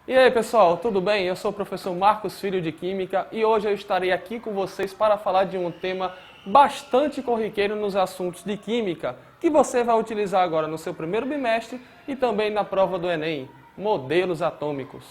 E aí pessoal, tudo bem? Eu sou o professor Marcos Filho de Química e hoje eu estarei aqui com vocês para falar de um tema bastante corriqueiro nos assuntos de Química que você vai utilizar agora no seu primeiro bimestre e também na prova do Enem, modelos atômicos.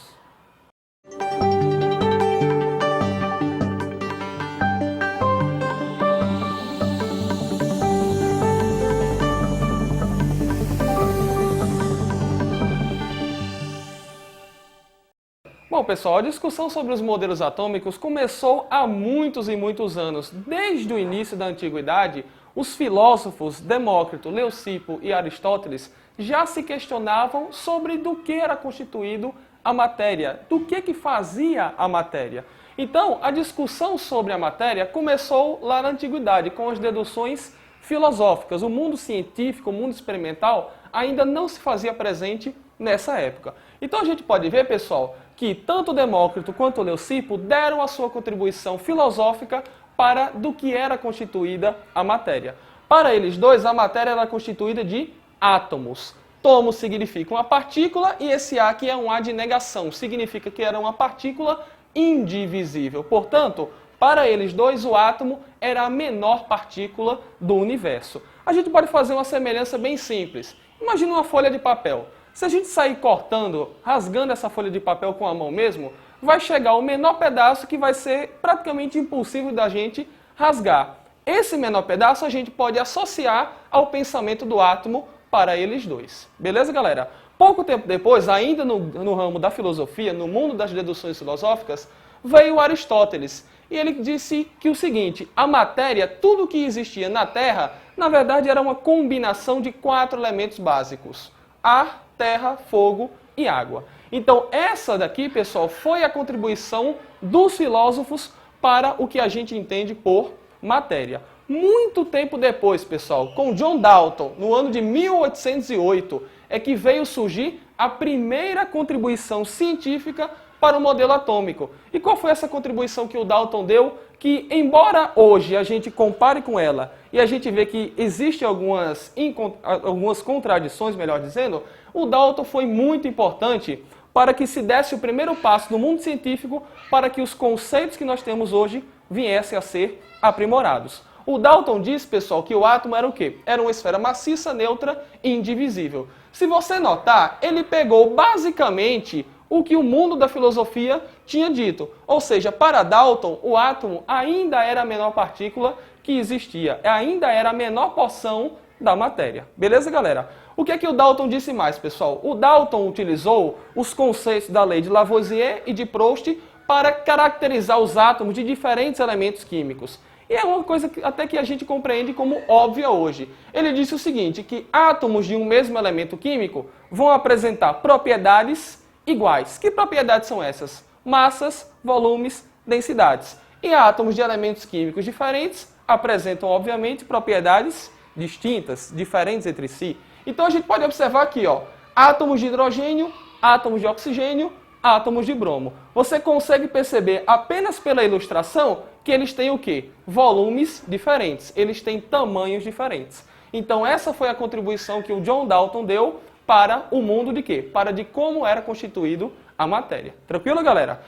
Bom, pessoal, a discussão sobre os modelos atômicos começou há muitos e muitos anos. Desde o início da Antiguidade, os filósofos Demócrito, Leucipo e Aristóteles já se questionavam sobre do que era constituído a matéria, do que fazia a matéria. Então, a discussão sobre a matéria começou lá na Antiguidade, com as deduções filosóficas. O mundo científico, o mundo experimental, ainda não se fazia presente nessa época. Então a gente pode ver, pessoal, que tanto Demócrito quanto Leucipo deram a sua contribuição filosófica para do que era constituída a matéria. Para eles dois, a matéria era constituída de átomos. Tomo significa uma partícula e esse A aqui é um A de negação, significa que era uma partícula indivisível. Portanto, para eles dois, o átomo era a menor partícula do universo. A gente pode fazer uma semelhança bem simples. Imagina uma folha de papel. Se a gente sair cortando, rasgando essa folha de papel com a mão mesmo, vai chegar o menor pedaço que vai ser praticamente impossível da gente rasgar. Esse menor pedaço a gente pode associar ao pensamento do átomo para eles dois. Beleza, galera? Pouco tempo depois, ainda no ramo da filosofia, no mundo das deduções filosóficas, veio Aristóteles. E ele disse que o seguinte, a matéria, tudo que existia na Terra, na verdade era uma combinação de 4 elementos básicos. Ar, terra, fogo e água. Então essa daqui, pessoal, foi a contribuição dos filósofos para o que a gente entende por matéria. Muito tempo depois, pessoal, com John Dalton, no ano de 1808, é que veio surgir a primeira contribuição científica para o modelo atômico. E qual foi essa contribuição que o Dalton deu? Que, embora hoje a gente compare com ela e a gente vê que existem algumas contradições, melhor dizendo, o Dalton foi muito importante para que se desse o primeiro passo no mundo científico para que os conceitos que nós temos hoje viessem a ser aprimorados. O Dalton disse, pessoal, que o átomo era o quê? Era uma esfera maciça, neutra e indivisível. Se você notar, ele pegou basicamente o que o mundo da filosofia tinha dito. Ou seja, para Dalton, o átomo ainda era a menor partícula que existia, ainda era a menor porção da matéria. Beleza, galera? O que é que o Dalton disse mais, pessoal? O Dalton utilizou os conceitos da lei de Lavoisier e de Proust para caracterizar os átomos de diferentes elementos químicos. E é uma coisa que até que a gente compreende como óbvia hoje. Ele disse o seguinte, que átomos de um mesmo elemento químico vão apresentar propriedades iguais. Que propriedades são essas? Massas, volumes, densidades. E átomos de elementos químicos diferentes apresentam, obviamente, propriedades distintas, diferentes entre si. Então a gente pode observar aqui, ó, átomos de hidrogênio, átomos de oxigênio, átomos de bromo. Você consegue perceber apenas pela ilustração que eles têm o quê? Volumes diferentes, eles têm tamanhos diferentes. Então essa foi a contribuição que o John Dalton deu para o mundo de quê? Para de como era constituído a matéria. Tranquilo, galera?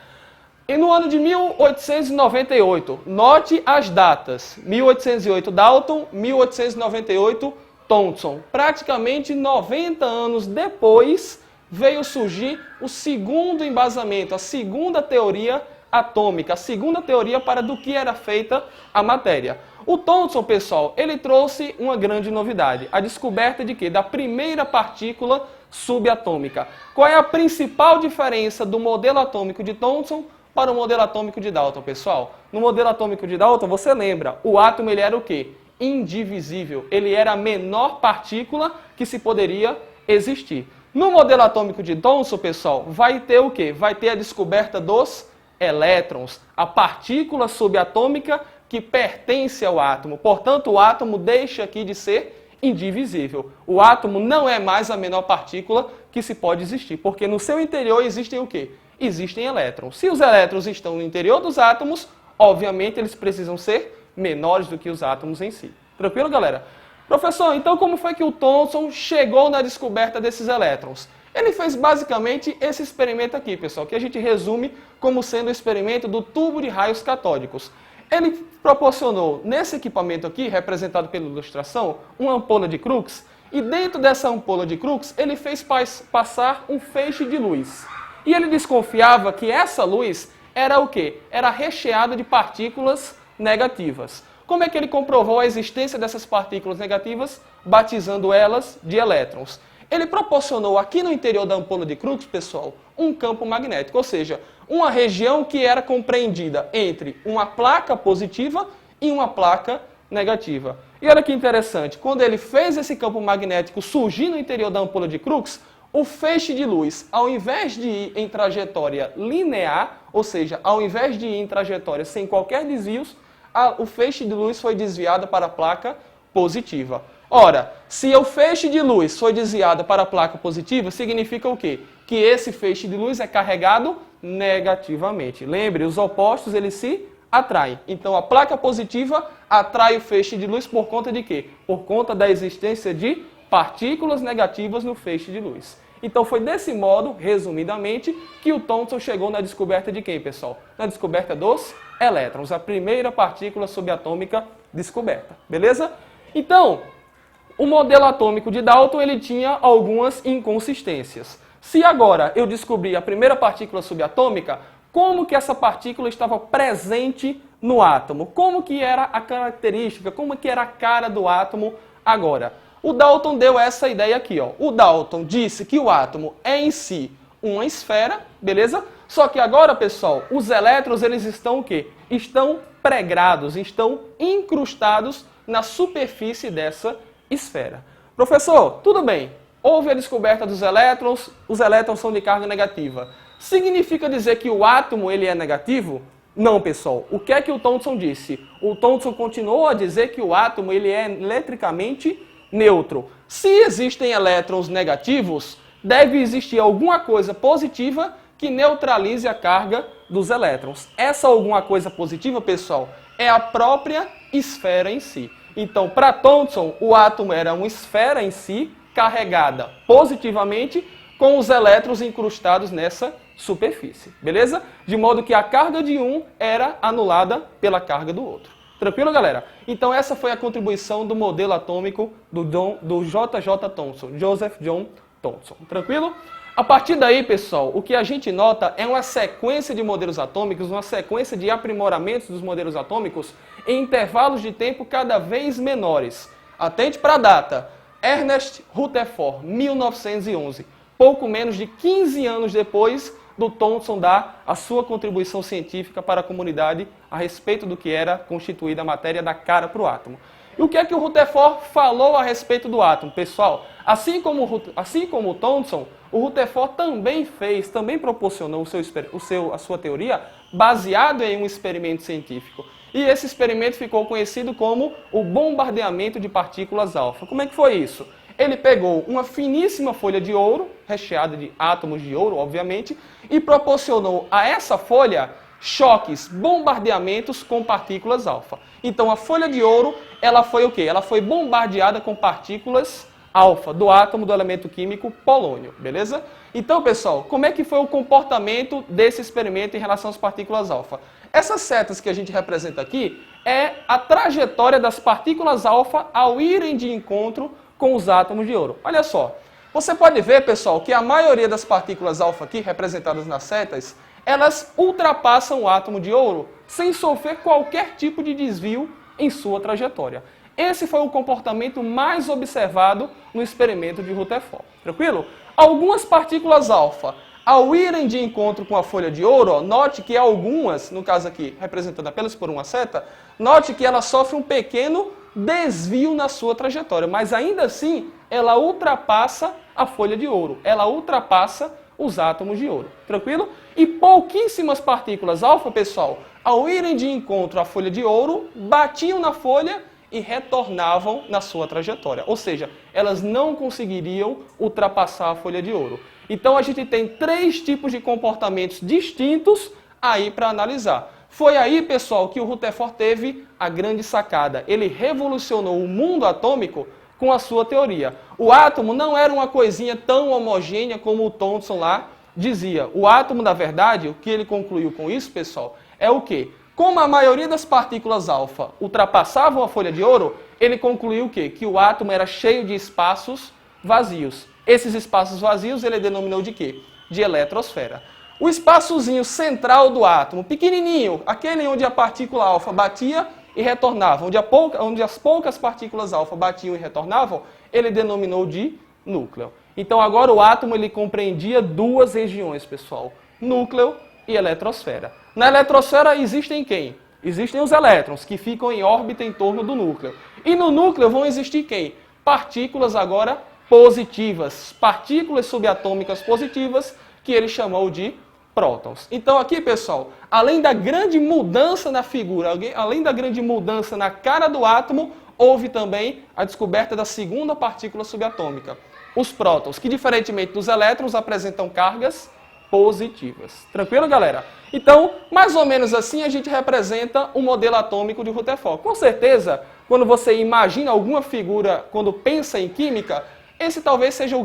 E no ano de 1898, note as datas. 1808 Dalton, 1898 Thomson. Praticamente 90 anos depois veio surgir o segundo embasamento, a segunda teoria atômica, a segunda teoria para do que era feita a matéria. O Thomson, pessoal, ele trouxe uma grande novidade, a descoberta de quê? Da primeira partícula subatômica. Qual é a principal diferença do modelo atômico de Thomson para o modelo atômico de Dalton, pessoal? No modelo atômico de Dalton, você lembra, o átomo ele era o quê? Indivisível. Ele era a menor partícula que se poderia existir. No modelo atômico de Thomson, pessoal, vai ter o quê? Vai ter a descoberta dos elétrons, a partícula subatômica que pertence ao átomo. Portanto, o átomo deixa aqui de ser indivisível. O átomo não é mais a menor partícula que se pode existir, porque no seu interior existem o quê? Existem elétrons. Se os elétrons estão no interior dos átomos, obviamente eles precisam ser menores do que os átomos em si. Tranquilo, galera? Professor, então como foi que o Thomson chegou na descoberta desses elétrons? Ele fez basicamente esse experimento aqui, pessoal, que a gente resume como sendo o experimento do tubo de raios catódicos. Ele proporcionou, nesse equipamento aqui, representado pela ilustração, uma ampola de Crookes, e dentro dessa ampola de Crookes, ele fez passar um feixe de luz. E ele desconfiava que essa luz era o quê? Era recheada de partículas negativas. Como é que ele comprovou a existência dessas partículas negativas? Batizando elas de elétrons. Ele proporcionou aqui no interior da ampola de Crookes, pessoal, um campo magnético, ou seja, uma região que era compreendida entre uma placa positiva e uma placa negativa. E olha que interessante, quando ele fez esse campo magnético surgir no interior da ampola de Crookes, o feixe de luz, ao invés de ir em trajetória linear, ou seja, ao invés de ir em trajetória sem qualquer desvios, o feixe de luz foi desviado para a placa positiva. Ora, se o feixe de luz foi desviado para a placa positiva, significa o quê? Que esse feixe de luz é carregado negativamente. Lembre, os opostos eles se atraem. Então, a placa positiva atrai o feixe de luz por conta de quê? Por conta da existência de partículas negativas no feixe de luz. Então, foi desse modo, resumidamente, que o Thomson chegou na descoberta de quem, pessoal? Na descoberta dos elétrons, a primeira partícula subatômica descoberta. Beleza? Então, o modelo atômico de Dalton ele tinha algumas inconsistências. Se agora eu descobri a primeira partícula subatômica, como que essa partícula estava presente no átomo? Como que era a característica? Como que era a cara do átomo agora? O Dalton deu essa ideia aqui, ó. O Dalton disse que o átomo é em si uma esfera, beleza? Só que agora, pessoal, os elétrons eles estão o quê? Estão pregrados, estão incrustados na superfície dessa esfera. Professor, tudo bem. Houve a descoberta dos elétrons, os elétrons são de carga negativa. Significa dizer que o átomo ele é negativo? Não, pessoal. O que é que o Thomson disse? O Thomson continuou a dizer que o átomo ele é eletricamente neutro. Se existem elétrons negativos, deve existir alguma coisa positiva que neutralize a carga dos elétrons. Essa alguma coisa positiva, pessoal, é a própria esfera em si. Então, para Thomson, o átomo era uma esfera em si, carregada positivamente, com os elétrons incrustados nessa superfície, beleza? De modo que a carga de um era anulada pela carga do outro. Tranquilo, galera? Então, essa foi a contribuição do modelo atômico do J.J. Thomson, Joseph John Thomson. Tranquilo? A partir daí, pessoal, o que a gente nota é uma sequência de modelos atômicos, uma sequência de aprimoramentos dos modelos atômicos em intervalos de tempo cada vez menores. Atente para a data. Ernest Rutherford, 1911. Pouco menos de 15 anos depois do Thomson dar a sua contribuição científica para a comunidade a respeito do que era constituída a matéria da cara para o átomo. E o que é que o Rutherford falou a respeito do átomo? Pessoal, assim como o Thomson, o Rutherford também proporcionou a sua teoria baseado em um experimento científico. E esse experimento ficou conhecido como o bombardeamento de partículas alfa. Como é que foi isso? Ele pegou uma finíssima folha de ouro, recheada de átomos de ouro, obviamente, e proporcionou a essa folha choques, bombardeamentos com partículas alfa. Então, a folha de ouro, ela foi o quê? Ela foi bombardeada com partículas alfa, do átomo do elemento químico polônio, beleza? Então, pessoal, como é que foi o comportamento desse experimento em relação às partículas alfa? Essas setas que a gente representa aqui é a trajetória das partículas alfa ao irem de encontro com os átomos de ouro. Olha só, você pode ver, pessoal, que a maioria das partículas alfa aqui, representadas nas setas, elas ultrapassam o átomo de ouro sem sofrer qualquer tipo de desvio em sua trajetória. Esse foi o comportamento mais observado no experimento de Rutherford. Tranquilo? Algumas partículas alfa, ao irem de encontro com a folha de ouro, ó, note que algumas, no caso aqui, representando apenas por uma seta, note que ela sofre um pequeno desvio na sua trajetória, mas ainda assim ela ultrapassa a folha de ouro, ela ultrapassa os átomos de ouro. Tranquilo? E pouquíssimas partículas alfa, pessoal, ao irem de encontro à folha de ouro, batiam na folha e retornavam na sua trajetória. Ou seja, elas não conseguiriam ultrapassar a folha de ouro. Então a gente tem 3 tipos de comportamentos distintos aí para analisar. Foi aí, pessoal, que o Rutherford teve a grande sacada. Ele revolucionou o mundo atômico com a sua teoria. O átomo não era uma coisinha tão homogênea como o Thomson lá dizia. O átomo, na verdade, o que ele concluiu com isso, pessoal, é o quê? Como a maioria das partículas alfa ultrapassavam a folha de ouro, ele concluiu o quê? Que o átomo era cheio de espaços vazios. Esses espaços vazios ele denominou de quê? De eletrosfera. O espaçozinho central do átomo, pequenininho, aquele onde a partícula alfa batia e retornava, onde as poucas partículas alfa batiam e retornavam, ele denominou de núcleo. Então agora o átomo ele compreendia duas regiões, pessoal, núcleo e eletrosfera. Na eletrosfera existem quem? Existem os elétrons, que ficam em órbita em torno do núcleo. E no núcleo vão existir quem? Partículas agora positivas, partículas subatômicas positivas, que ele chamou de prótons. Então aqui, pessoal, além da grande mudança na figura, além da grande mudança na cara do átomo, houve também a descoberta da segunda partícula subatômica, os prótons, que diferentemente dos elétrons apresentam cargas positivas. Tranquilo, galera? Então, mais ou menos assim a gente representa o modelo atômico de Rutherford. Com certeza, quando você imagina alguma figura, quando pensa em química, esse talvez seja a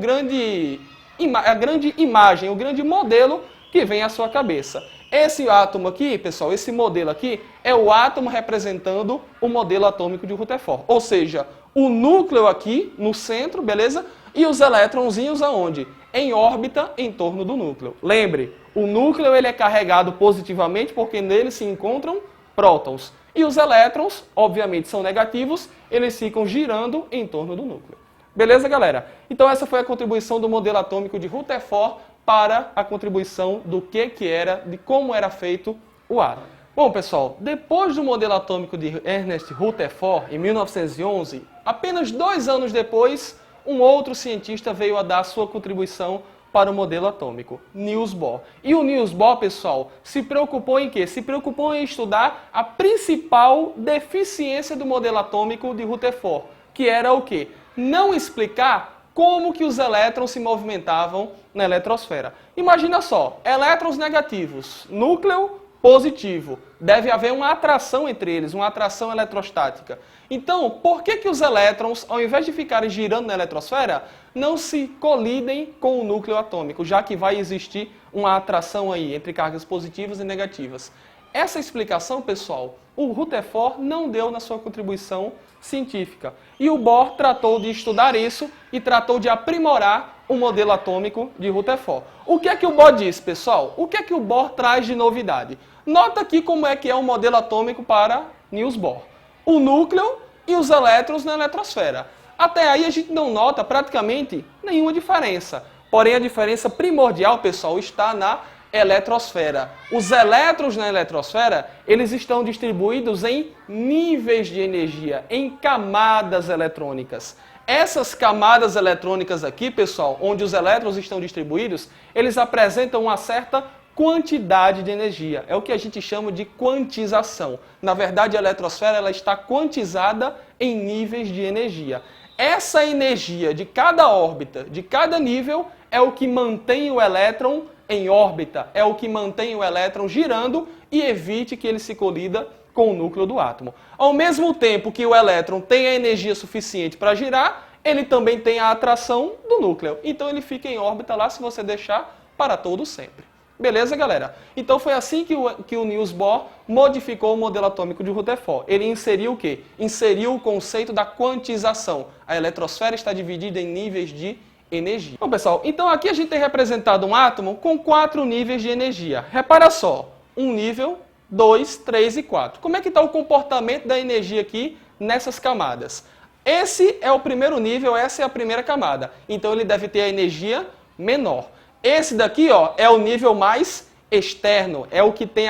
grande imagem, o grande modelo que vem à sua cabeça. Esse átomo aqui, pessoal, esse modelo aqui, é o átomo representando o modelo atômico de Rutherford. Ou seja, o núcleo aqui no centro, beleza? E os elétronzinhos aonde? Em órbita em torno do núcleo. Lembre, o núcleo ele é carregado positivamente porque nele se encontram prótons. E os elétrons, obviamente, são negativos, eles ficam girando em torno do núcleo. Beleza, galera? Então essa foi a contribuição do modelo atômico de Rutherford para a contribuição do que era, de como era feito o átomo. Bom, pessoal, depois do modelo atômico de Ernest Rutherford, em 1911, apenas 2 anos depois, um outro cientista veio a dar sua contribuição para o modelo atômico, Niels Bohr. E o Niels Bohr, pessoal, se preocupou em quê? Se preocupou em estudar a principal deficiência do modelo atômico de Rutherford, que era o quê? Não explicar como que os elétrons se movimentavam na eletrosfera. Imagina só, elétrons negativos, núcleo positivo. Deve haver uma atração entre eles, uma atração eletrostática. Então, por que os elétrons, ao invés de ficarem girando na eletrosfera, não se colidem com o núcleo atômico, já que vai existir uma atração aí entre cargas positivas e negativas? Essa explicação, pessoal, o Rutherford não deu na sua contribuição científica. E o Bohr tratou de estudar isso e tratou de aprimorar o modelo atômico de Rutherford. O que é que o Bohr diz, pessoal? O que é que o Bohr traz de novidade? Nota aqui como é que é o modelo atômico para Niels Bohr. O núcleo e os elétrons na eletrosfera. Até aí a gente não nota praticamente nenhuma diferença. Porém, a diferença primordial, pessoal, está na eletrosfera. Os elétrons na eletrosfera, eles estão distribuídos em níveis de energia, em camadas eletrônicas. Essas camadas eletrônicas aqui, pessoal, onde os elétrons estão distribuídos, eles apresentam uma certa quantidade de energia. É o que a gente chama de quantização. Na verdade, a eletrosfera ela está quantizada em níveis de energia. Essa energia de cada órbita, de cada nível, é o que mantém o elétron em órbita, é o que mantém o elétron girando e evite que ele se colida com o núcleo do átomo. Ao mesmo tempo que o elétron tem a energia suficiente para girar, ele também tem a atração do núcleo. Então ele fica em órbita lá se você deixar para todo sempre. Beleza, galera? Então foi assim que o Niels Bohr modificou o modelo atômico de Rutherford. Ele inseriu o quê? Inseriu o conceito da quantização. A eletrosfera está dividida em níveis de energia. Bom, pessoal, então aqui a gente tem representado um átomo com 4 níveis de energia. Repara só, um nível, 2, 3 e 4. Como é que está o comportamento da energia aqui nessas camadas? Esse é o primeiro nível, essa é a primeira camada. Então ele deve ter a energia menor. Esse daqui, ó, é o nível mais externo, é o que tem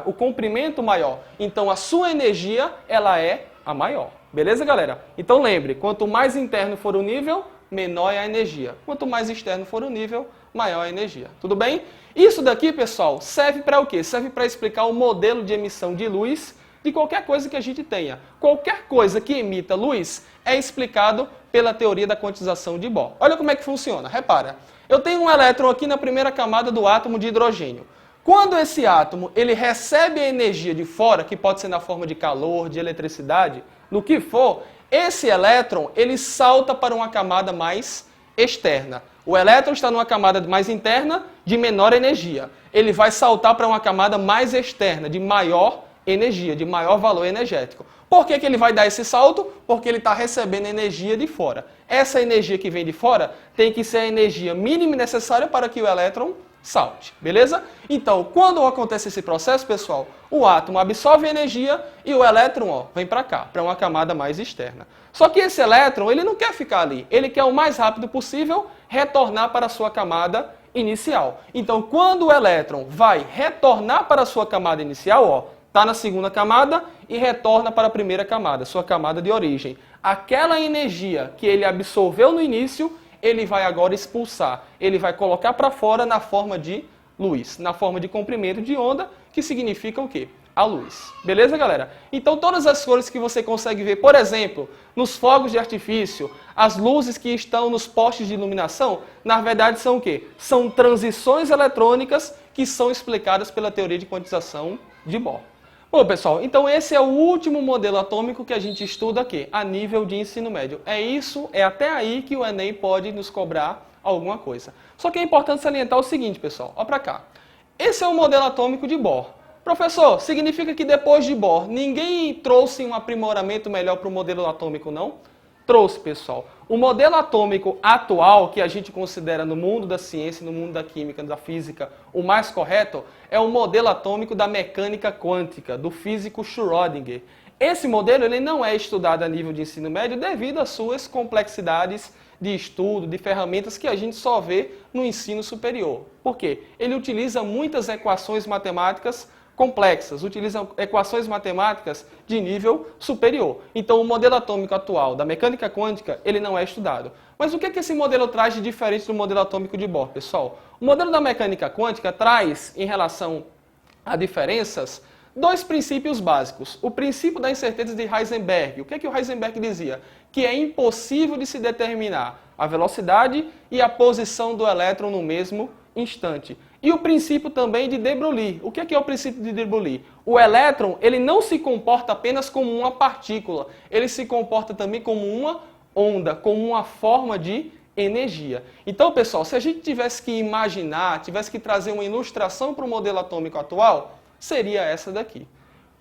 o comprimento maior. Então a sua energia, ela é a maior. Beleza, galera? Então lembre, quanto mais interno for o nível, menor é a energia. Quanto mais externo for o nível, maior a energia. Tudo bem? Isso daqui, pessoal, serve para o quê? Serve para explicar o modelo de emissão de luz de qualquer coisa que a gente tenha. Qualquer coisa que emita luz é explicado pela teoria da quantização de Bohr. Olha como é que funciona. Repara, eu tenho um elétron aqui na primeira camada do átomo de hidrogênio. Quando esse átomo ele recebe a energia de fora, que pode ser na forma de calor, de eletricidade, no que for, esse elétron, ele salta para uma camada mais externa. O elétron está numa camada mais interna, de menor energia. Ele vai saltar para uma camada mais externa, de maior energia, de maior valor energético. Por que ele vai dar esse salto? Porque ele está recebendo energia de fora. Essa energia que vem de fora tem que ser a energia mínima necessária para que o elétron salte, beleza? Então, quando acontece esse processo, pessoal, o átomo absorve energia e o elétron vem para cá, para uma camada mais externa. Só que esse elétron, ele não quer ficar ali, ele quer o mais rápido possível retornar para a sua camada inicial. Então, quando o elétron vai retornar para a sua camada inicial, está na segunda camada e retorna para a primeira camada, sua camada de origem. Aquela energia que ele absorveu no início, ele vai agora expulsar. Ele vai colocar para fora na forma de luz, na forma de comprimento de onda, que significa o quê? A luz. Beleza, galera? Então, todas as cores que você consegue ver, por exemplo, nos fogos de artifício, as luzes que estão nos postes de iluminação, na verdade são o quê? São transições eletrônicas que são explicadas pela teoria de quantização de Bohr. Bom, pessoal, então esse é o último modelo atômico que a gente estuda aqui, a nível de ensino médio. É até aí que o Enem pode nos cobrar alguma coisa. Só que é importante salientar o seguinte, pessoal, olha para cá. Esse é o modelo atômico de Bohr. Professor, significa que depois de Bohr, ninguém trouxe um aprimoramento melhor para o modelo atômico, não? Trouxe, pessoal. O modelo atômico atual, que a gente considera no mundo da ciência, no mundo da química, da física, o mais correto, é o modelo atômico da mecânica quântica, do físico Schrödinger. Esse modelo ele não é estudado a nível de ensino médio devido às suas complexidades de estudo, de ferramentas que a gente só vê no ensino superior. Por quê? Ele utiliza muitas equações matemáticas complexas, utilizam equações matemáticas de nível superior. Então, o modelo atômico atual da mecânica quântica, ele não é estudado. Mas o que esse modelo traz de diferente do modelo atômico de Bohr, pessoal? O modelo da mecânica quântica traz, em relação a diferenças, dois princípios básicos. O princípio da incerteza de Heisenberg. O que o Heisenberg dizia? Que é impossível de se determinar a velocidade e a posição do elétron no mesmo instante. E o princípio também de de Broglie. O que é o princípio de de Broglie? O elétron, ele não se comporta apenas como uma partícula, ele se comporta também como uma onda, como uma forma de energia. Então, pessoal, se a gente tivesse que imaginar, tivesse que trazer uma ilustração para o modelo atômico atual, seria essa daqui.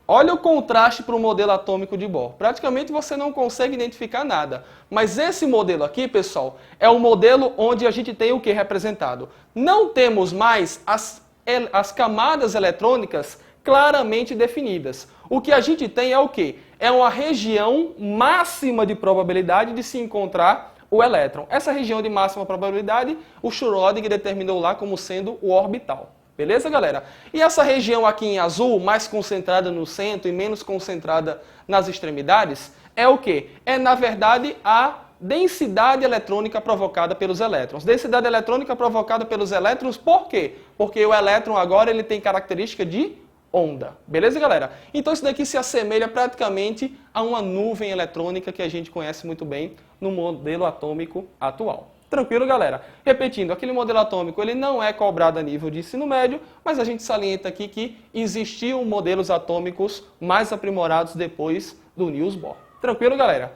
Olha o contraste para o modelo atômico de Bohr. Praticamente você não consegue identificar nada. Mas esse modelo aqui, pessoal, é um modelo onde a gente tem o que representado? Não temos mais as camadas eletrônicas claramente definidas. O que a gente tem é o quê? É uma região máxima de probabilidade de se encontrar o elétron. Essa região de máxima probabilidade, o Schrödinger determinou lá como sendo o orbital. Beleza, galera? E essa região aqui em azul, mais concentrada no centro e menos concentrada nas extremidades, é o quê? É, na verdade, a densidade eletrônica provocada pelos elétrons. Densidade eletrônica provocada pelos elétrons, por quê? Porque o elétron agora ele tem característica de onda. Beleza, galera? Então isso daqui se assemelha praticamente a uma nuvem eletrônica que a gente conhece muito bem no modelo atômico atual. Tranquilo, galera? Repetindo, aquele modelo atômico ele não é cobrado a nível de ensino médio, mas a gente salienta aqui que existiam modelos atômicos mais aprimorados depois do Niels Bohr. Tranquilo, galera?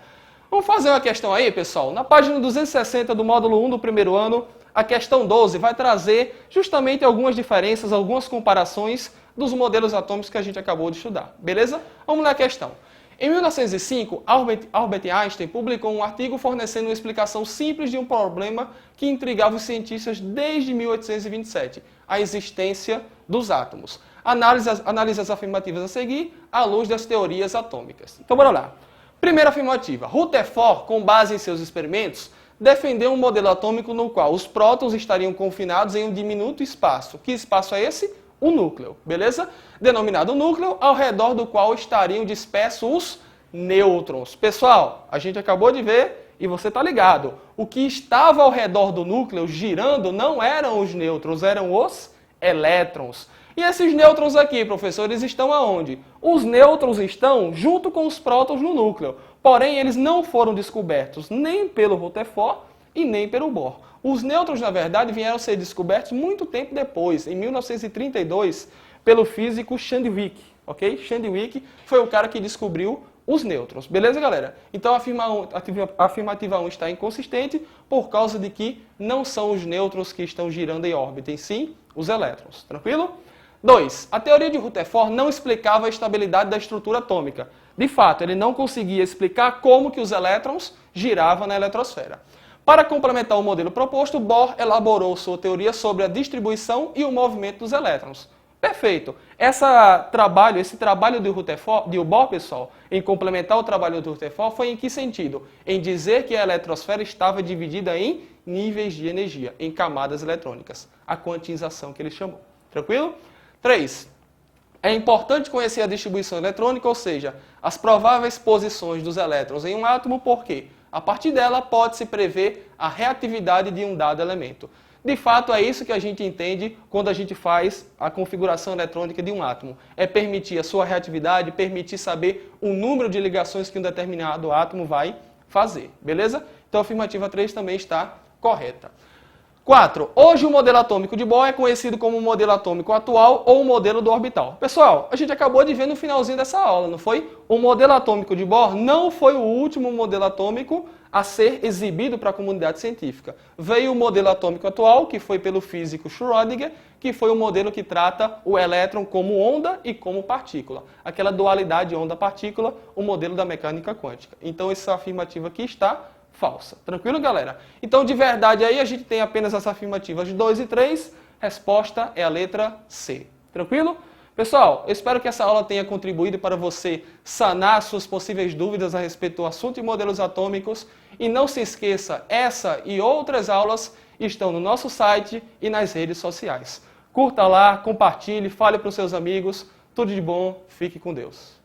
Vamos fazer uma questão aí, pessoal? Na página 260 do módulo 1 do primeiro ano, a questão 12 vai trazer justamente algumas diferenças, algumas comparações dos modelos atômicos que a gente acabou de estudar. Beleza? Vamos lá a questão. Em 1905, Albert Einstein publicou um artigo fornecendo uma explicação simples de um problema que intrigava os cientistas desde 1827, a existência dos átomos. Analise as afirmativas a seguir à luz das teorias atômicas. Então, bora lá. Primeira afirmativa. Rutherford, com base em seus experimentos, defendeu um modelo atômico no qual os prótons estariam confinados em um diminuto espaço. Que espaço é esse? O núcleo, beleza? Denominado núcleo, ao redor do qual estariam dispersos os nêutrons. Pessoal, a gente acabou de ver e você está ligado. O que estava ao redor do núcleo girando não eram os nêutrons, eram os elétrons. E esses nêutrons aqui, professor, eles estão aonde? Os nêutrons estão junto com os prótons no núcleo. Porém, eles não foram descobertos nem pelo Rutherford e nem pelo Bohr. Os nêutrons, na verdade, vieram a ser descobertos muito tempo depois, em 1932, pelo físico Chandwick. Ok? Chandwick foi o cara que descobriu os nêutrons. Beleza, galera? Então a afirmativa 1 está inconsistente por causa de que não são os nêutrons que estão girando em órbita, em sim os elétrons. Tranquilo? 2. A teoria de Rutherford não explicava a estabilidade da estrutura atômica. De fato, ele não conseguia explicar como que os elétrons giravam na eletrosfera. Para complementar o modelo proposto, Bohr elaborou sua teoria sobre a distribuição e o movimento dos elétrons. Perfeito. Esse trabalho de Bohr, pessoal, em complementar o trabalho do Rutherford, foi em que sentido? Em dizer que a eletrosfera estava dividida em níveis de energia, em camadas eletrônicas. A quantização que ele chamou. Tranquilo? 3. É importante conhecer a distribuição eletrônica, ou seja, as prováveis posições dos elétrons em um átomo, porque a partir dela pode-se prever a reatividade de um dado elemento. De fato, é isso que a gente entende quando a gente faz a configuração eletrônica de um átomo. É permitir a sua reatividade, permitir saber o número de ligações que um determinado átomo vai fazer. Beleza? Então a afirmativa 3 também está correta. 4. Hoje o modelo atômico de Bohr é conhecido como o modelo atômico atual ou o modelo do orbital. Pessoal, a gente acabou de ver no finalzinho dessa aula, não foi? O modelo atômico de Bohr não foi o último modelo atômico a ser exibido para a comunidade científica. Veio o modelo atômico atual, que foi pelo físico Schrödinger, que foi o modelo que trata o elétron como onda e como partícula. Aquela dualidade onda-partícula, o modelo da mecânica quântica. Então essa afirmativa aqui está falsa. Tranquilo, galera? Então, de verdade, aí a gente tem apenas as afirmativas 2 e 3. Resposta é a letra C. Tranquilo? Pessoal, eu espero que essa aula tenha contribuído para você sanar suas possíveis dúvidas a respeito do assunto de modelos atômicos. E não se esqueça, essa e outras aulas estão no nosso site e nas redes sociais. Curta lá, compartilhe, fale para os seus amigos. Tudo de bom, fique com Deus.